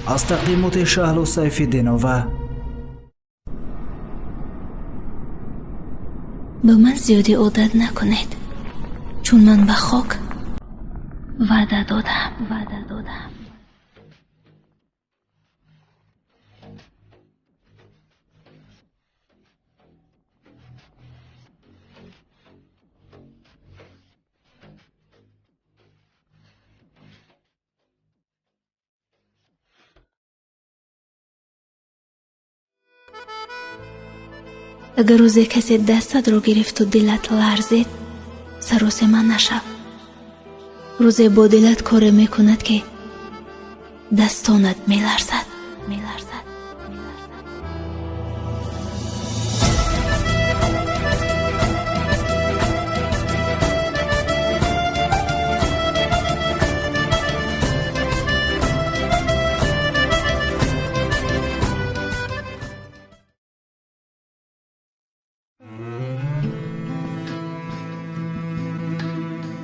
از تقدیمات شهلا سیف‌الدین‌آوا. به من زیادی عادت نکنید، چون من به خاک وعده دادم. اگر روزی کسی دستت رو گرفت و دلت لرزید، سراسیمه نشو. روزی با دلت کار میکند که دستانت میلرزد.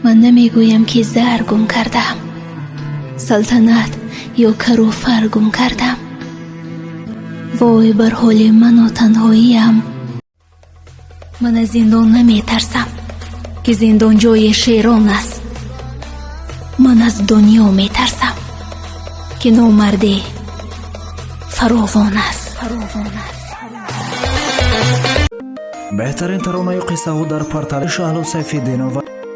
من نمیگویم که زر گم کردم، سلطنت یا کر و فر گم کردم. وای بر حال من و تنهاییم. من از زندان نمی ترسم که زندان جای شیران است. من از دنیا می ترسم که نامردی فراوان است. بهترین ترانه قصه ها در پرتر شهلا سیف‌الدین‌آوا.